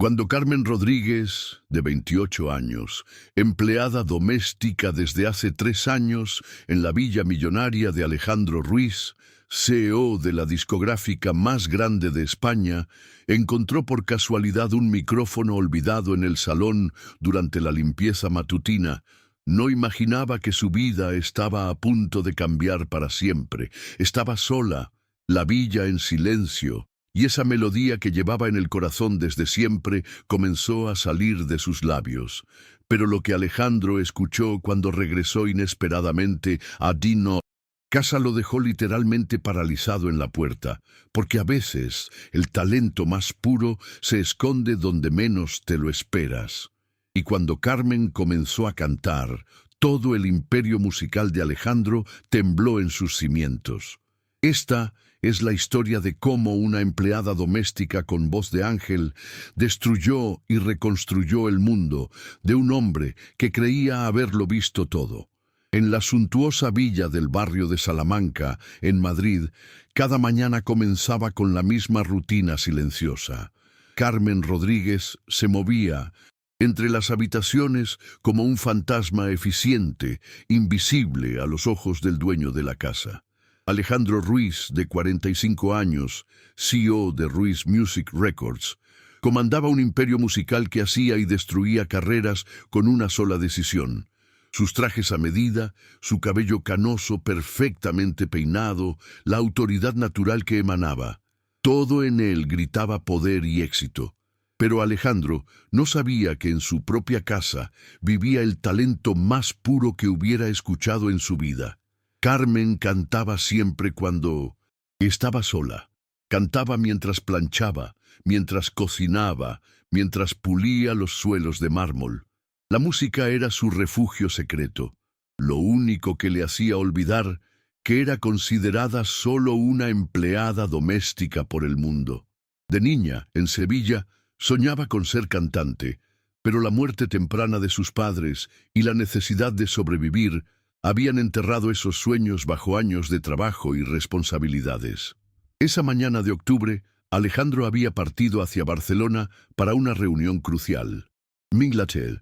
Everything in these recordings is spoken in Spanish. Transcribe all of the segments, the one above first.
Cuando Carmen Rodríguez, de 28 años, empleada doméstica desde hace 3 años en la villa millonaria de Alejandro Ruiz, CEO de la discográfica más grande de España, encontró por casualidad un micrófono olvidado en el salón durante la limpieza matutina, no imaginaba que su vida estaba a punto de cambiar para siempre. Estaba sola, la villa en silencio, y esa melodía que llevaba en el corazón desde siempre comenzó a salir de sus labios. Pero lo que Alejandro escuchó cuando regresó inesperadamente a Dino Casa lo dejó literalmente paralizado en la puerta, porque a veces el talento más puro se esconde donde menos te lo esperas. Y cuando Carmen comenzó a cantar, todo el imperio musical de Alejandro tembló en sus cimientos. Esta es la historia de cómo una empleada doméstica con voz de ángel destruyó y reconstruyó el mundo de un hombre que creía haberlo visto todo. En la suntuosa villa del barrio de Salamanca, en Madrid, cada mañana comenzaba con la misma rutina silenciosa. Carmen Rodríguez se movía entre las habitaciones como un fantasma eficiente, invisible a los ojos del dueño de la casa. Alejandro Ruiz, de 45 años, CEO de Ruiz Music Records, comandaba un imperio musical que hacía y destruía carreras con una sola decisión. Sus trajes a medida, su cabello canoso perfectamente peinado, la autoridad natural que emanaba. Todo en él gritaba poder y éxito. Pero Alejandro no sabía que en su propia casa vivía el talento más puro que hubiera escuchado en su vida. Carmen cantaba siempre cuando estaba sola. Cantaba mientras planchaba, mientras cocinaba, mientras pulía los suelos de mármol. La música era su refugio secreto, lo único que le hacía olvidar que era considerada solo una empleada doméstica por el mundo. De niña, en Sevilla, soñaba con ser cantante, pero la muerte temprana de sus padres y la necesidad de sobrevivir habían enterrado esos sueños bajo años de trabajo y responsabilidades. Esa mañana de octubre, Alejandro había partido hacia Barcelona para una reunión crucial. Minglatel,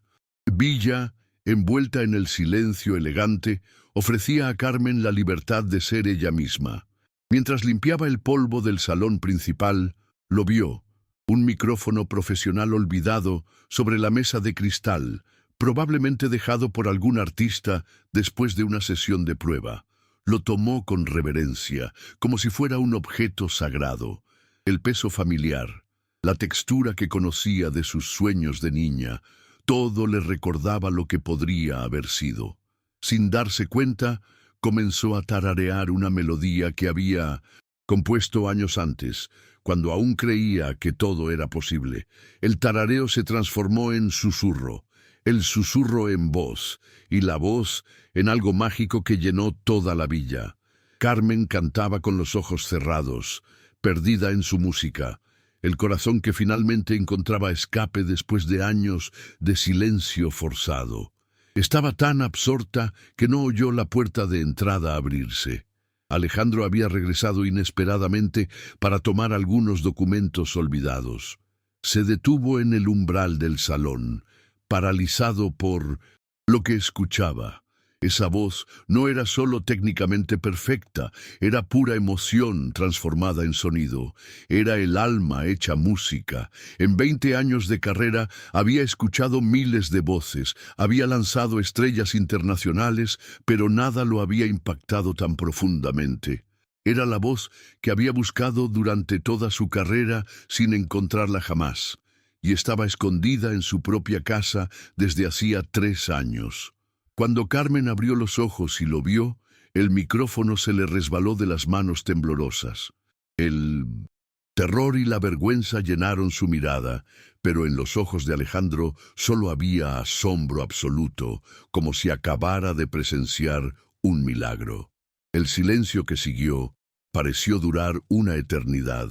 villa, envuelta en el silencio elegante, ofrecía a Carmen la libertad de ser ella misma. Mientras limpiaba el polvo del salón principal, lo vio, un micrófono profesional olvidado sobre la mesa de cristal, probablemente dejado por algún artista después de una sesión de prueba. Lo tomó con reverencia, como si fuera un objeto sagrado. El peso familiar, la textura que conocía de sus sueños de niña, todo le recordaba lo que podría haber sido. Sin darse cuenta, comenzó a tararear una melodía que había compuesto años antes, cuando aún creía que todo era posible. El tarareo se transformó en susurro, el susurro en voz, y la voz en algo mágico que llenó toda la villa. Carmen cantaba con los ojos cerrados, perdida en su música, el corazón que finalmente encontraba escape después de años de silencio forzado. Estaba tan absorta que no oyó la puerta de entrada abrirse. Alejandro había regresado inesperadamente para tomar algunos documentos olvidados. Se detuvo en el umbral del salón, paralizado por lo que escuchaba. Esa voz no era solo técnicamente perfecta, era pura emoción transformada en sonido. Era el alma hecha música. En 20 años de carrera había escuchado miles de voces, había lanzado estrellas internacionales, pero nada lo había impactado tan profundamente. Era la voz que había buscado durante toda su carrera sin encontrarla jamás, y estaba escondida en su propia casa desde hacía 3 años. Cuando Carmen abrió los ojos y lo vio, el micrófono se le resbaló de las manos temblorosas. El terror y la vergüenza llenaron su mirada, pero en los ojos de Alejandro solo había asombro absoluto, como si acabara de presenciar un milagro. El silencio que siguió pareció durar una eternidad.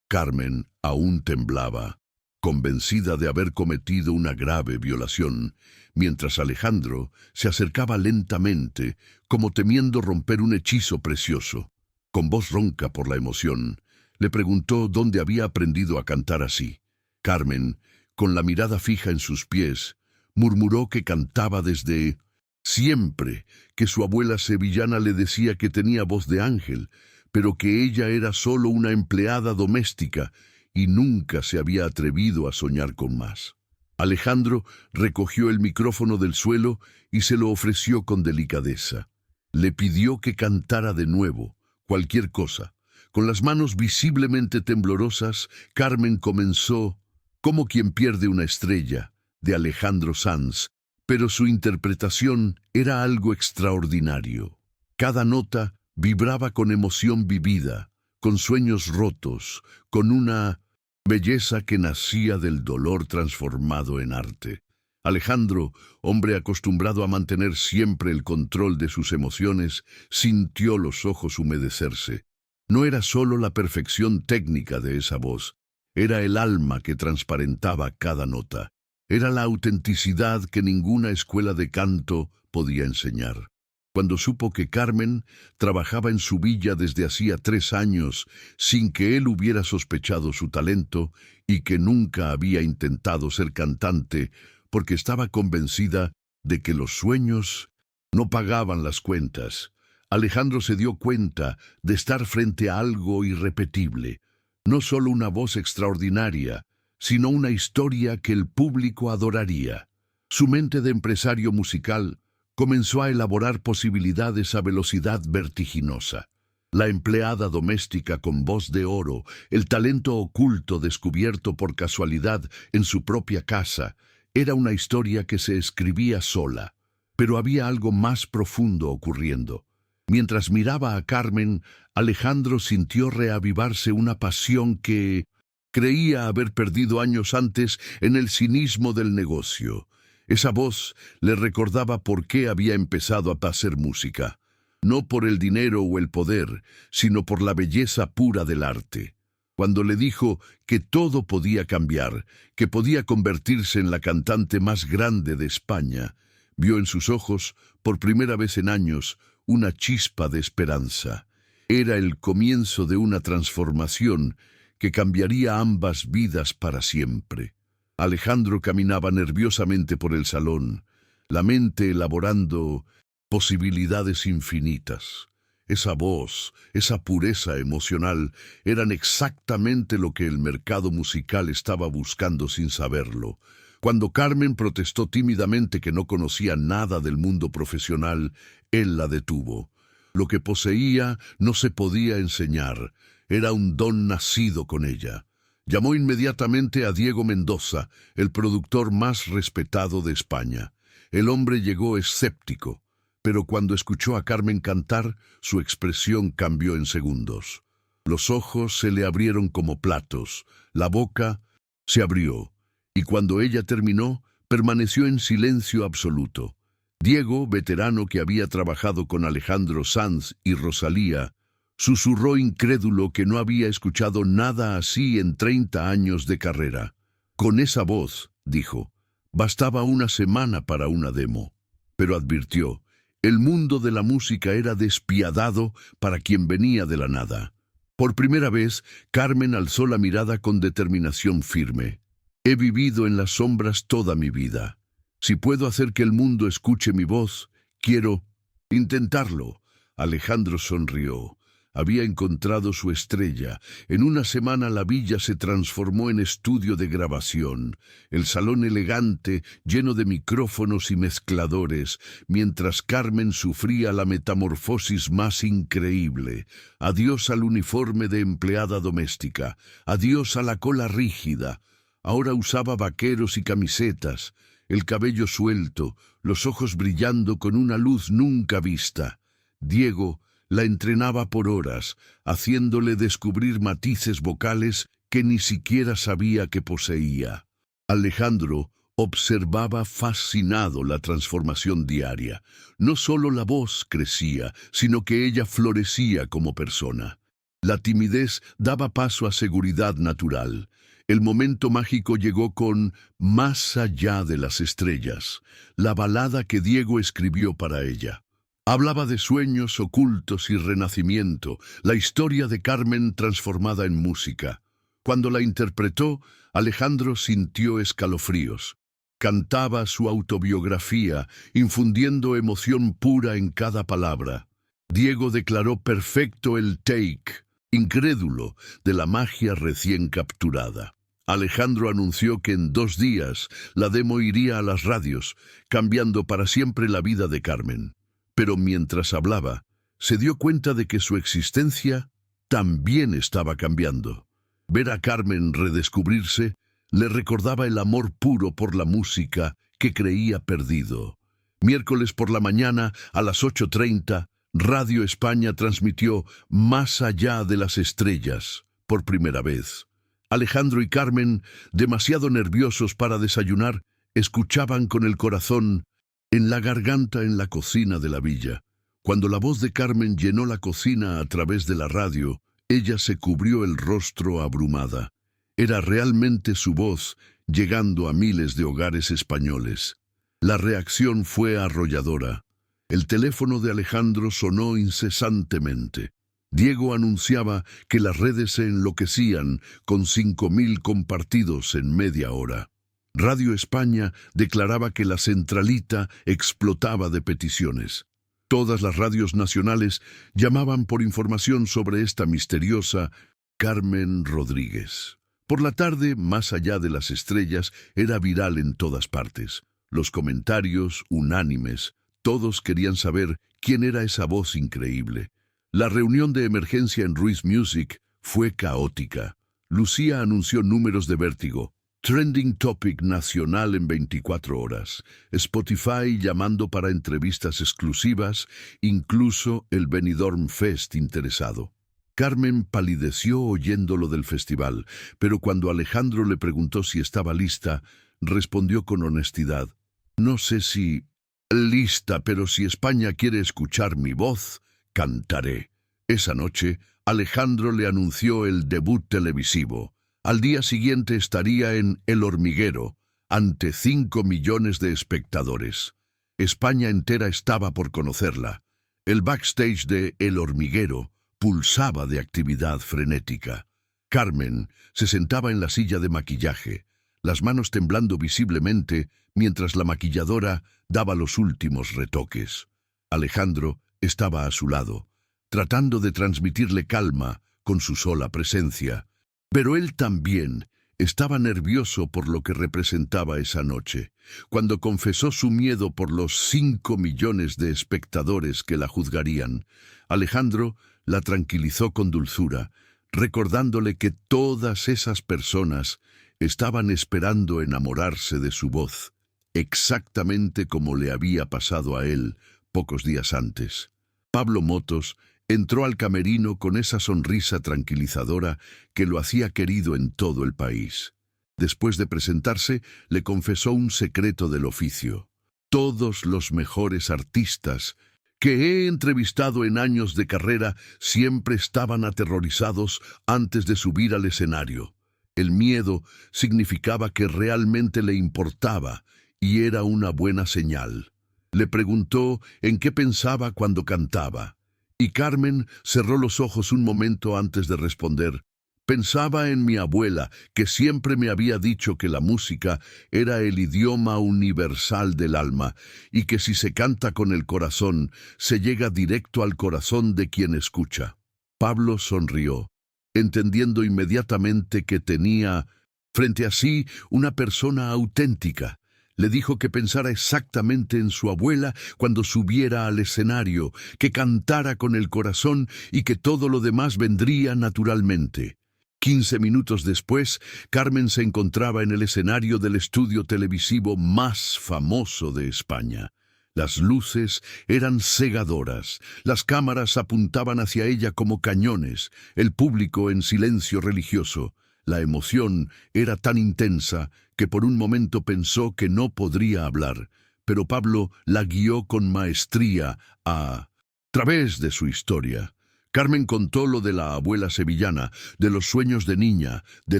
Carmen aún temblaba, convencida de haber cometido una grave violación, mientras Alejandro se acercaba lentamente, como temiendo romper un hechizo precioso. Con voz ronca por la emoción, le preguntó dónde había aprendido a cantar así. Carmen, con la mirada fija en sus pies, murmuró que cantaba desde siempre, que su abuela sevillana le decía que tenía voz de ángel, pero que ella era solo una empleada doméstica y nunca se había atrevido a soñar con más. Alejandro recogió el micrófono del suelo y se lo ofreció con delicadeza. Le pidió que cantara de nuevo, cualquier cosa. Con las manos visiblemente temblorosas, Carmen comenzó Como quien pierde una estrella, de Alejandro Sanz, pero su interpretación era algo extraordinario. Cada nota vibraba con emoción vivida, con sueños rotos, con una belleza que nacía del dolor transformado en arte. Alejandro, hombre acostumbrado a mantener siempre el control de sus emociones, sintió los ojos humedecerse. No era solo la perfección técnica de esa voz, era el alma que transparentaba cada nota. Era la autenticidad que ninguna escuela de canto podía enseñar. Cuando supo que Carmen trabajaba en su villa desde hacía 3 años, sin que él hubiera sospechado su talento y que nunca había intentado ser cantante, porque estaba convencida de que los sueños no pagaban las cuentas, Alejandro se dio cuenta de estar frente a algo irrepetible, no solo una voz extraordinaria, sino una historia que el público adoraría. Su mente de empresario musical comenzó a elaborar posibilidades a velocidad vertiginosa. La empleada doméstica con voz de oro, el talento oculto descubierto por casualidad en su propia casa, era una historia que se escribía sola. Pero había algo más profundo ocurriendo. Mientras miraba a Carmen, Alejandro sintió reavivarse una pasión que creía haber perdido años antes en el cinismo del negocio. Esa voz le recordaba por qué había empezado a hacer música. No por el dinero o el poder, sino por la belleza pura del arte. Cuando le dijo que todo podía cambiar, que podía convertirse en la cantante más grande de España, vio en sus ojos, por primera vez en años, una chispa de esperanza. Era el comienzo de una transformación que cambiaría ambas vidas para siempre. Alejandro caminaba nerviosamente por el salón, la mente elaborando posibilidades infinitas. Esa voz, esa pureza emocional, eran exactamente lo que el mercado musical estaba buscando sin saberlo. Cuando Carmen protestó tímidamente que no conocía nada del mundo profesional, él la detuvo. Lo que poseía no se podía enseñar, era un don nacido con ella. Llamó inmediatamente a Diego Mendoza, el productor más respetado de España. El hombre llegó escéptico, pero cuando escuchó a Carmen cantar, su expresión cambió en segundos. Los ojos se le abrieron como platos, la boca se abrió, y cuando ella terminó, permaneció en silencio absoluto. Diego, veterano que había trabajado con Alejandro Sanz y Rosalía, susurró incrédulo que no había escuchado nada así en 30 años de carrera. Con esa voz, dijo, bastaba una semana para una demo. Pero advirtió, el mundo de la música era despiadado para quien venía de la nada. Por primera vez, Carmen alzó la mirada con determinación firme. He vivido en las sombras toda mi vida. Si puedo hacer que el mundo escuche mi voz, quiero intentarlo. Alejandro sonrió. Había encontrado su estrella. En una semana la villa se transformó en estudio de grabación. El salón elegante, lleno de micrófonos y mezcladores, mientras Carmen sufría la metamorfosis más increíble. Adiós al uniforme de empleada doméstica. Adiós a la cola rígida. Ahora usaba vaqueros y camisetas, el cabello suelto, los ojos brillando con una luz nunca vista. Diego la entrenaba por horas, haciéndole descubrir matices vocales que ni siquiera sabía que poseía. Alejandro observaba fascinado la transformación diaria. No solo la voz crecía, sino que ella florecía como persona. La timidez daba paso a seguridad natural. El momento mágico llegó con Más allá de las estrellas, la balada que Diego escribió para ella. Hablaba de sueños ocultos y renacimiento, la historia de Carmen transformada en música. Cuando la interpretó, Alejandro sintió escalofríos. Cantaba su autobiografía, infundiendo emoción pura en cada palabra. Diego declaró perfecto el take, incrédulo, de la magia recién capturada. Alejandro anunció que en 2 días la demo iría a las radios, cambiando para siempre la vida de Carmen. Pero mientras hablaba, se dio cuenta de que su existencia también estaba cambiando. Ver a Carmen redescubrirse le recordaba el amor puro por la música que creía perdido. Miércoles por la mañana, a las 8:30, Radio España transmitió Más allá de las estrellas, por primera vez. Alejandro y Carmen, demasiado nerviosos para desayunar, escuchaban con el corazón en la garganta en la cocina de la villa. Cuando la voz de Carmen llenó la cocina a través de la radio, ella se cubrió el rostro abrumada. Era realmente su voz llegando a miles de hogares españoles. La reacción fue arrolladora. El teléfono de Alejandro sonó incesantemente. Diego anunciaba que las redes se enloquecían con 5.000 compartidos en media hora. Radio España declaraba que la centralita explotaba de peticiones. Todas las radios nacionales llamaban por información sobre esta misteriosa Carmen Rodríguez. Por la tarde, Más allá de las estrellas, era viral en todas partes. Los comentarios, unánimes, todos querían saber quién era esa voz increíble. La reunión de emergencia en Ruiz Music fue caótica. Lucía anunció números de vértigo. Trending Topic nacional en 24 horas. Spotify llamando para entrevistas exclusivas, incluso el Benidorm Fest interesado. Carmen palideció oyendo lo del festival, pero cuando Alejandro le preguntó si estaba lista, respondió con honestidad: no sé si lista, pero si España quiere escuchar mi voz, cantaré. Esa noche, Alejandro le anunció el debut televisivo. Al día siguiente estaría en El Hormiguero, ante 5 millones de espectadores. España entera estaba por conocerla. El backstage de El Hormiguero pulsaba de actividad frenética. Carmen se sentaba en la silla de maquillaje, las manos temblando visiblemente mientras la maquilladora daba los últimos retoques. Alejandro estaba a su lado, tratando de transmitirle calma con su sola presencia. Pero él también estaba nervioso por lo que representaba esa noche, cuando confesó su miedo por los 5 millones de espectadores que la juzgarían. Alejandro la tranquilizó con dulzura, recordándole que todas esas personas estaban esperando enamorarse de su voz, exactamente como le había pasado a él pocos días antes. Pablo Motos entró al camerino con esa sonrisa tranquilizadora que lo hacía querido en todo el país. Después de presentarse, le confesó un secreto del oficio. Todos los mejores artistas que he entrevistado en años de carrera siempre estaban aterrorizados antes de subir al escenario. El miedo significaba que realmente le importaba y era una buena señal. Le preguntó en qué pensaba cuando cantaba. Y Carmen cerró los ojos un momento antes de responder. Pensaba en mi abuela, que siempre me había dicho que la música era el idioma universal del alma, y que si se canta con el corazón, se llega directo al corazón de quien escucha. Pablo sonrió, entendiendo inmediatamente que tenía frente a sí una persona auténtica. Le dijo que pensara exactamente en su abuela cuando subiera al escenario, que cantara con el corazón y que todo lo demás vendría naturalmente. 15 minutos después, Carmen se encontraba en el escenario del estudio televisivo más famoso de España. Las luces eran cegadoras, las cámaras apuntaban hacia ella como cañones, el público en silencio religioso. La emoción era tan intensa que por un momento pensó que no podría hablar, pero Pablo la guió con maestría a través de su historia. Carmen contó lo de la abuela sevillana, de los sueños de niña, de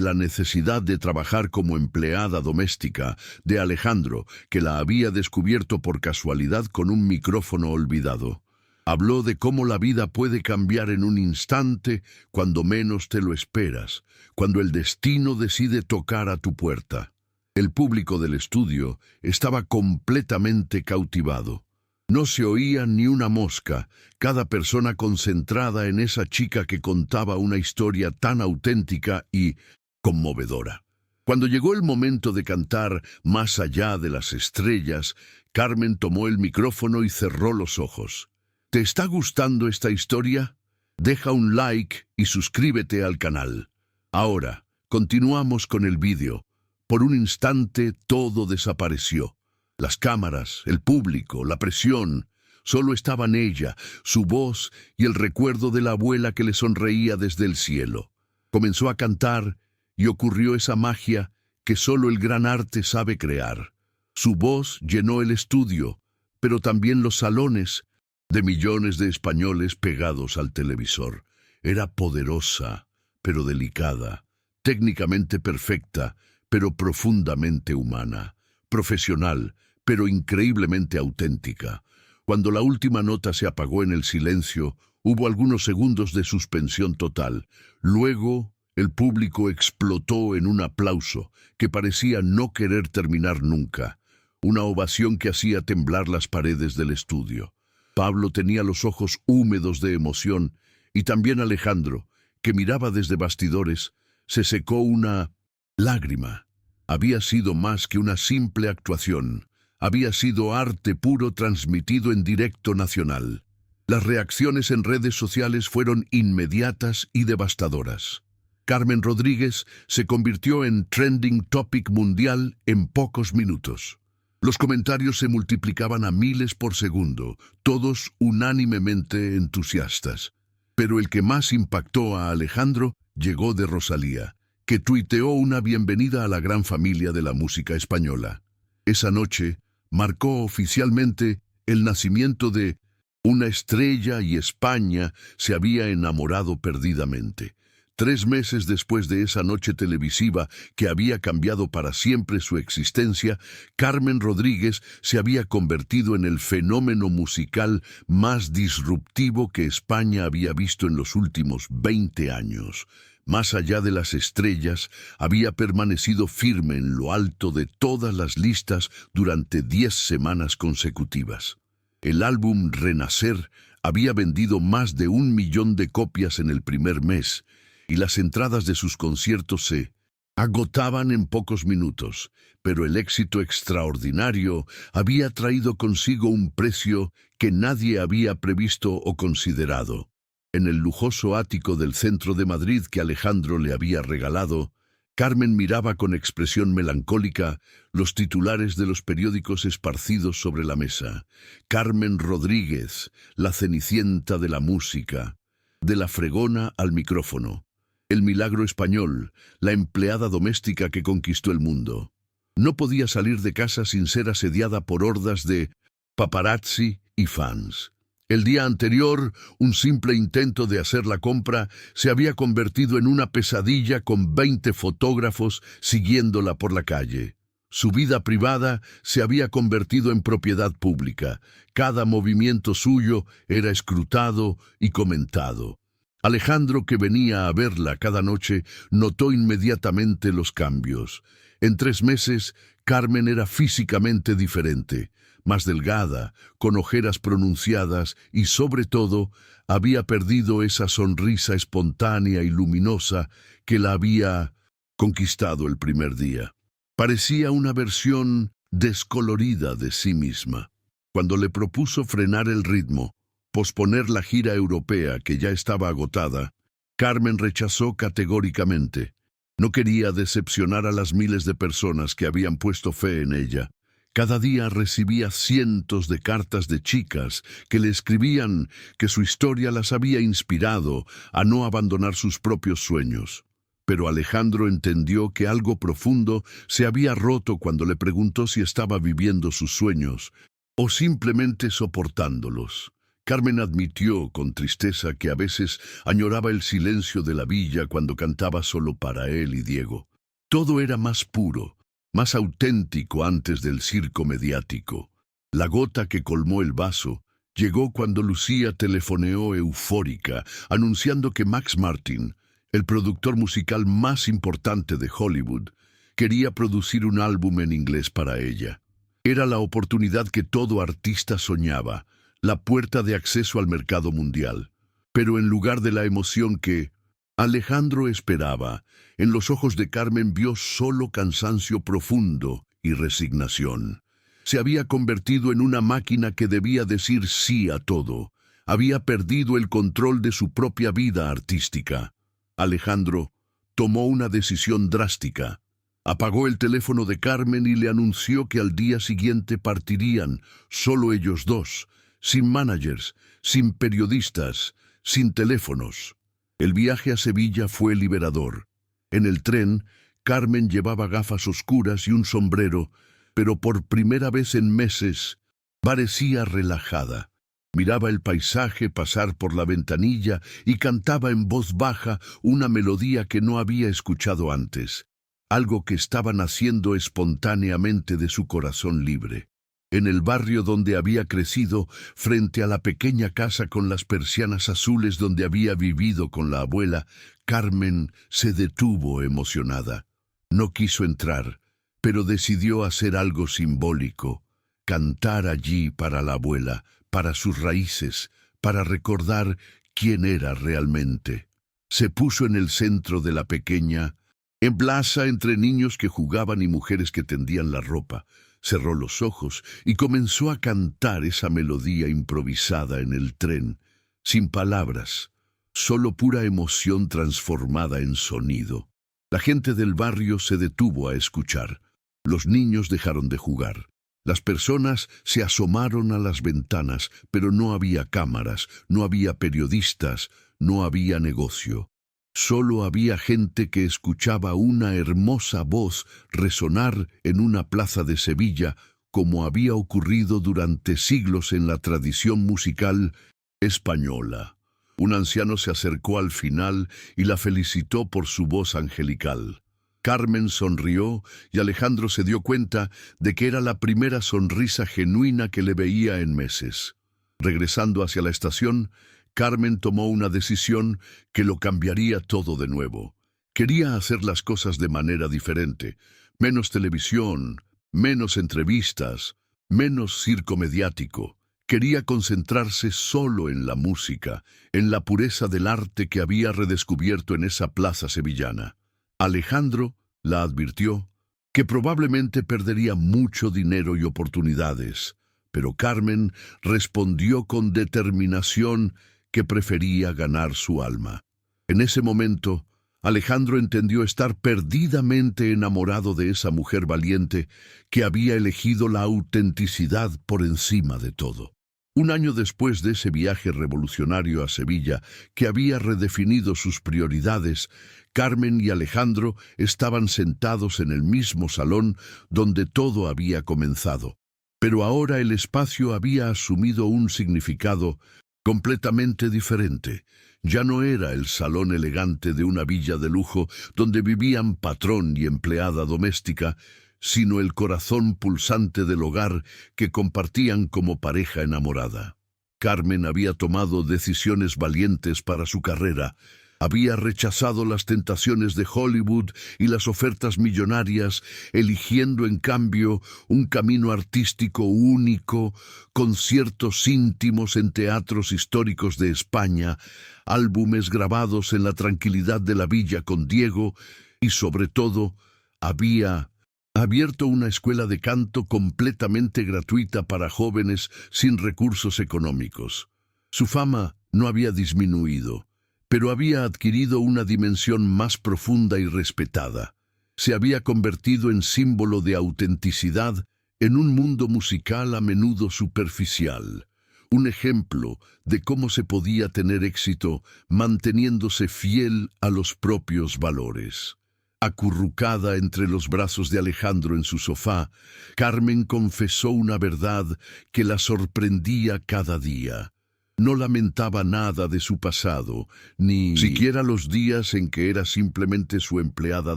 la necesidad de trabajar como empleada doméstica, de Alejandro, que la había descubierto por casualidad con un micrófono olvidado. Habló de cómo la vida puede cambiar en un instante cuando menos te lo esperas, cuando el destino decide tocar a tu puerta. El público del estudio estaba completamente cautivado. No se oía ni una mosca, cada persona concentrada en esa chica que contaba una historia tan auténtica y conmovedora. Cuando llegó el momento de cantar Más allá de las estrellas, Carmen tomó el micrófono y cerró los ojos. ¿Te está gustando esta historia? Deja un like y suscríbete al canal. Ahora, continuamos con el vídeo. Por un instante todo desapareció. Las cámaras, el público, la presión. Solo estaban ella, su voz y el recuerdo de la abuela que le sonreía desde el cielo. Comenzó a cantar y ocurrió esa magia que solo el gran arte sabe crear. Su voz llenó el estudio, pero también los salones, de millones de españoles pegados al televisor. Era poderosa, pero delicada, técnicamente perfecta, pero profundamente humana, profesional, pero increíblemente auténtica. Cuando la última nota se apagó en el silencio, hubo algunos segundos de suspensión total. Luego, el público explotó en un aplauso que parecía no querer terminar nunca, una ovación que hacía temblar las paredes del estudio. Pablo tenía los ojos húmedos de emoción y también Alejandro, que miraba desde bastidores, se secó una lágrima. Había sido más que una simple actuación, había sido arte puro transmitido en directo nacional. Las reacciones en redes sociales fueron inmediatas y devastadoras. Carmen Rodríguez se convirtió en trending topic mundial en pocos minutos. Los comentarios se multiplicaban a miles por segundo, todos unánimemente entusiastas. Pero el que más impactó a Alejandro llegó de Rosalía, que tuiteó una bienvenida a la gran familia de la música española. Esa noche marcó oficialmente el nacimiento de una estrella y España se había enamorado perdidamente. 3 meses después de esa noche televisiva que había cambiado para siempre su existencia, Carmen Rodríguez se había convertido en el fenómeno musical más disruptivo que España había visto en los últimos 20 años. Más allá de las estrellas, había permanecido firme en lo alto de todas las listas durante 10 semanas consecutivas. El álbum Renacer había vendido más de 1 millón de copias en el primer mes, y las entradas de sus conciertos se agotaban en pocos minutos, pero el éxito extraordinario había traído consigo un precio que nadie había previsto o considerado. En el lujoso ático del centro de Madrid que Alejandro le había regalado, Carmen miraba con expresión melancólica los titulares de los periódicos esparcidos sobre la mesa. Carmen Rodríguez, la cenicienta de la música, de la fregona al micrófono. El milagro español, la empleada doméstica que conquistó el mundo. No podía salir de casa sin ser asediada por hordas de paparazzi y fans. El día anterior, un simple intento de hacer la compra se había convertido en una pesadilla con 20 fotógrafos siguiéndola por la calle. Su vida privada se había convertido en propiedad pública. Cada movimiento suyo era escrutado y comentado. Alejandro, que venía a verla cada noche, notó inmediatamente los cambios. En 3 meses, Carmen era físicamente diferente, más delgada, con ojeras pronunciadas y, sobre todo, había perdido esa sonrisa espontánea y luminosa que la había conquistado el primer día. Parecía una versión descolorida de sí misma. Cuando le propuso frenar el ritmo, posponer la gira europea que ya estaba agotada, Carmen rechazó categóricamente. No quería decepcionar a las miles de personas que habían puesto fe en ella. Cada día recibía cientos de cartas de chicas que le escribían que su historia las había inspirado a no abandonar sus propios sueños. Pero Alejandro entendió que algo profundo se había roto cuando le preguntó si estaba viviendo sus sueños o simplemente soportándolos. Carmen admitió con tristeza que a veces añoraba el silencio de la villa cuando cantaba solo para él y Diego. Todo era más puro, más auténtico antes del circo mediático. La gota que colmó el vaso Llegó cuando Lucía telefoneó eufórica, anunciando que Max Martin, el productor musical más importante de Hollywood, quería producir un álbum en inglés para ella. Era la oportunidad que todo artista soñaba, la puerta de acceso al mercado mundial. Pero en lugar de la emoción que Alejandro esperaba, en los ojos de Carmen vio solo cansancio profundo y resignación. Se había convertido en una máquina que debía decir sí a todo. Había perdido el control de su propia vida artística. Alejandro tomó una decisión drástica. Apagó el teléfono de Carmen y le anunció que al día siguiente partirían, solo ellos dos, sin managers, sin periodistas, sin teléfonos. El viaje a Sevilla fue liberador. En el tren, Carmen llevaba gafas oscuras y un sombrero, pero por primera vez en meses parecía relajada. Miraba el paisaje pasar por la ventanilla y cantaba en voz baja una melodía que no había escuchado antes, algo que estaba naciendo espontáneamente de su corazón libre. En el barrio donde había crecido, frente a la pequeña casa con las persianas azules donde había vivido con la abuela, Carmen se detuvo emocionada. No quiso entrar, pero decidió hacer algo simbólico, cantar allí para la abuela, para sus raíces, para recordar quién era realmente. Se puso en el centro de la pequeña, en plaza entre niños que jugaban y mujeres que tendían la ropa. Cerró los ojos y comenzó a cantar esa melodía improvisada en el tren, sin palabras, solo pura emoción transformada en sonido. La gente del barrio se detuvo a escuchar. Los niños dejaron de jugar. Las personas se asomaron a las ventanas, pero no había cámaras, no había periodistas, no había negocio. Solo había gente que escuchaba una hermosa voz resonar en una plaza de Sevilla, como había ocurrido durante siglos en la tradición musical española. Un anciano se acercó al final y la felicitó por su voz angelical. Carmen sonrió y Alejandro se dio cuenta de que era la primera sonrisa genuina que le veía en meses. Regresando hacia la estación, Carmen tomó una decisión que lo cambiaría todo de nuevo. Quería hacer las cosas de manera diferente. Menos televisión, menos entrevistas, menos circo mediático. Quería concentrarse solo en la música, en la pureza del arte que había redescubierto en esa plaza sevillana. Alejandro la advirtió que probablemente perdería mucho dinero y oportunidades, pero Carmen respondió con determinación que prefería ganar su alma. En ese momento, Alejandro entendió estar perdidamente enamorado de esa mujer valiente que había elegido la autenticidad por encima de todo. Un año después de ese viaje revolucionario a Sevilla, que había redefinido sus prioridades, Carmen y Alejandro estaban sentados en el mismo salón donde todo había comenzado. Pero ahora el espacio había asumido un significado completamente diferente. Ya no era el salón elegante de una villa de lujo donde vivían patrón y empleada doméstica, sino el corazón pulsante del hogar que compartían como pareja enamorada. Carmen había tomado decisiones valientes para su carrera. Había rechazado las tentaciones de Hollywood y las ofertas millonarias, eligiendo en cambio un camino artístico único, conciertos íntimos en teatros históricos de España, álbumes grabados en la tranquilidad de la villa con Diego y, sobre todo, había abierto una escuela de canto completamente gratuita para jóvenes sin recursos económicos. Su fama no había disminuido, pero había adquirido una dimensión más profunda y respetada. Se había convertido en símbolo de autenticidad en un mundo musical a menudo superficial. Un ejemplo de cómo se podía tener éxito manteniéndose fiel a los propios valores. Acurrucada entre los brazos de Alejandro en su sofá, Carmen confesó una verdad que la sorprendía cada día. No lamentaba nada de su pasado, ni siquiera los días en que era simplemente su empleada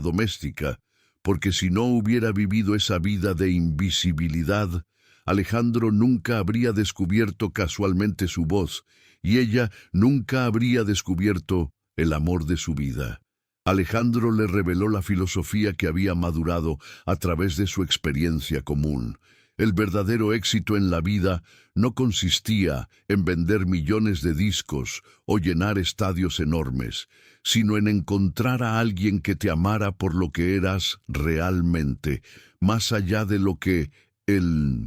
doméstica, porque si no hubiera vivido esa vida de invisibilidad, Alejandro nunca habría descubierto casualmente su voz, y ella nunca habría descubierto el amor de su vida. Alejandro le reveló la filosofía que había madurado a través de su experiencia común. El verdadero éxito en la vida no consistía en vender millones de discos o llenar estadios enormes, sino en encontrar a alguien que te amara por lo que eras realmente, más allá de lo que el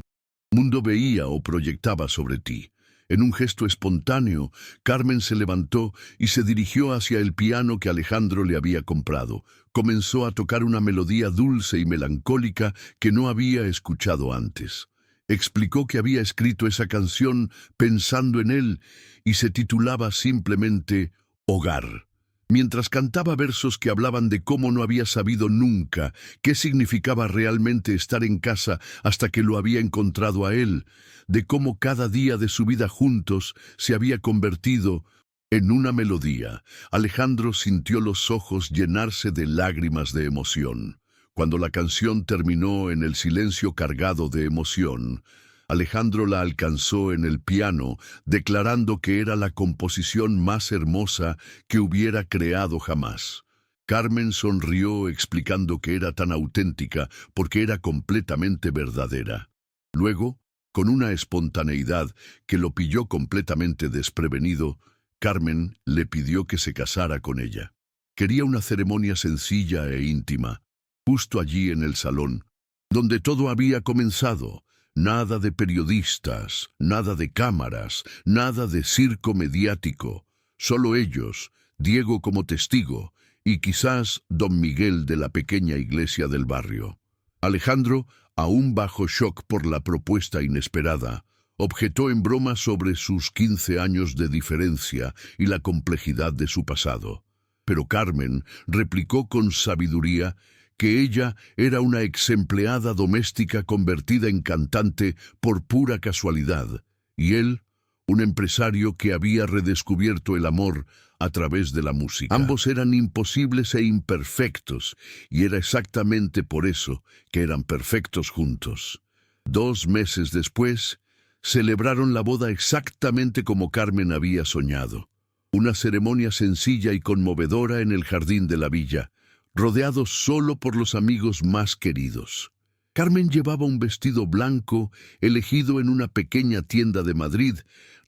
mundo veía o proyectaba sobre ti. En un gesto espontáneo, Carmen se levantó y se dirigió hacia el piano que Alejandro le había comprado. Comenzó a tocar una melodía dulce y melancólica que no había escuchado antes. Explicó que había escrito esa canción pensando en él y se titulaba simplemente Hogar. Mientras cantaba versos que hablaban de cómo no había sabido nunca qué significaba realmente estar en casa hasta que lo había encontrado a él, de cómo cada día de su vida juntos se había convertido en una melodía, Alejandro sintió los ojos llenarse de lágrimas de emoción. Cuando la canción terminó en el silencio cargado de emoción, Alejandro la alcanzó en el piano, declarando que era la composición más hermosa que hubiera creado jamás. Carmen sonrió explicando que era tan auténtica porque era completamente verdadera. Luego, con una espontaneidad que lo pilló completamente desprevenido, Carmen le pidió que se casara con ella. Quería una ceremonia sencilla e íntima, justo allí en el salón, donde todo había comenzado. Nada de periodistas, nada de cámaras, nada de circo mediático. Solo ellos, Diego como testigo, y quizás don Miguel de la pequeña iglesia del barrio. Alejandro, aún bajo shock por la propuesta inesperada, objetó en broma sobre sus 15 años de diferencia y la complejidad de su pasado. Pero Carmen replicó con sabiduría que ella era una exempleada doméstica convertida en cantante por pura casualidad, y él, un empresario que había redescubierto el amor a través de la música. Ambos eran imposibles e imperfectos, y era exactamente por eso que eran perfectos juntos. 2 meses después, celebraron la boda exactamente como Carmen había soñado. Una ceremonia sencilla y conmovedora en el jardín de la villa, rodeado solo por los amigos más queridos. Carmen llevaba un vestido blanco elegido en una pequeña tienda de Madrid,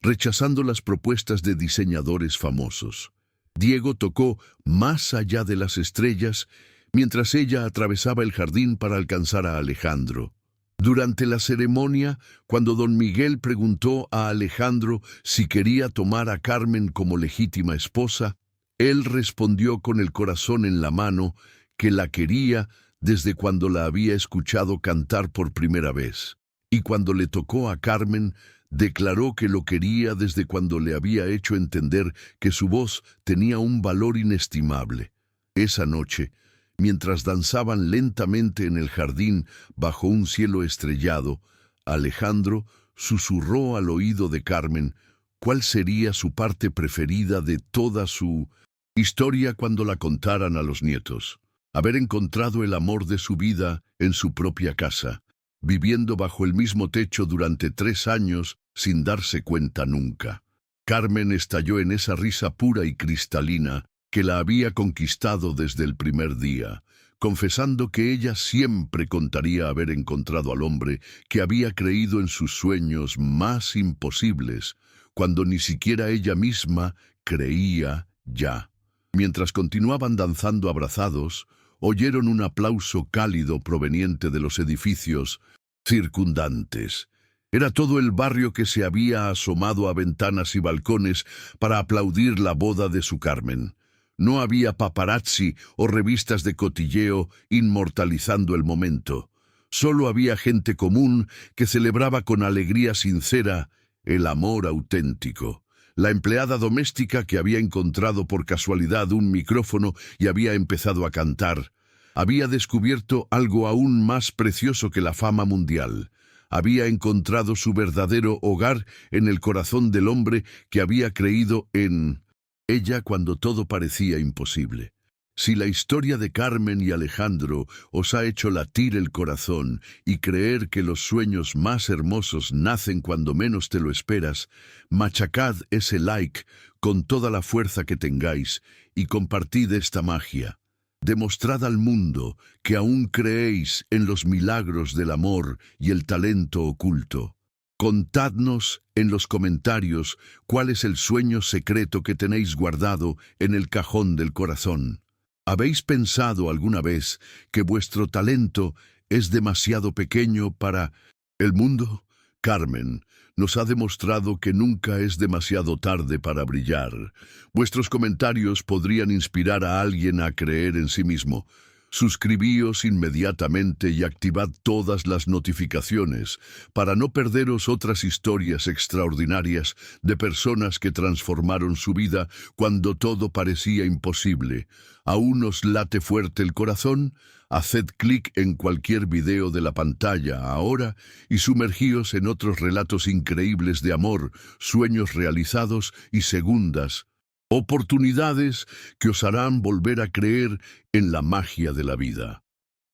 rechazando las propuestas de diseñadores famosos. Diego tocó Más allá de las estrellas, mientras ella atravesaba el jardín para alcanzar a Alejandro. Durante la ceremonia, cuando don Miguel preguntó a Alejandro si quería tomar a Carmen como legítima esposa, él respondió con el corazón en la mano que la quería desde cuando la había escuchado cantar por primera vez. Y cuando le tocó a Carmen, declaró que lo quería desde cuando le había hecho entender que su voz tenía un valor inestimable. Esa noche, mientras danzaban lentamente en el jardín bajo un cielo estrellado, Alejandro susurró al oído de Carmen cuál sería su parte preferida de toda su historia cuando la contaran a los nietos. Haber encontrado el amor de su vida en su propia casa, viviendo bajo el mismo techo durante 3 años sin darse cuenta nunca. Carmen estalló en esa risa pura y cristalina que la había conquistado desde el primer día, confesando que ella siempre contaría haber encontrado al hombre que había creído en sus sueños más imposibles, cuando ni siquiera ella misma creía ya. Mientras continuaban danzando abrazados, oyeron un aplauso cálido proveniente de los edificios circundantes. Era todo el barrio que se había asomado a ventanas y balcones para aplaudir la boda de su Carmen. No había paparazzi o revistas de cotilleo inmortalizando el momento. Solo había gente común que celebraba con alegría sincera el amor auténtico. La empleada doméstica que había encontrado por casualidad un micrófono y había empezado a cantar, había descubierto algo aún más precioso que la fama mundial. Había encontrado su verdadero hogar en el corazón del hombre que había creído en ella cuando todo parecía imposible. Si la historia de Carmen y Alejandro os ha hecho latir el corazón y creer que los sueños más hermosos nacen cuando menos te lo esperas, machacad ese like con toda la fuerza que tengáis y compartid esta magia. Demostrad al mundo que aún creéis en los milagros del amor y el talento oculto. Contadnos en los comentarios cuál es el sueño secreto que tenéis guardado en el cajón del corazón. ¿Habéis pensado alguna vez que vuestro talento es demasiado pequeño para el mundo? Carmen nos ha demostrado que nunca es demasiado tarde para brillar. Vuestros comentarios podrían inspirar a alguien a creer en sí mismo. Suscribíos inmediatamente y activad todas las notificaciones para no perderos otras historias extraordinarias de personas que transformaron su vida cuando todo parecía imposible. ¿Aún os late fuerte el corazón? Haced clic en cualquier video de la pantalla ahora y sumergíos en otros relatos increíbles de amor, sueños realizados y segundas oportunidades que os harán volver a creer en la magia de la vida.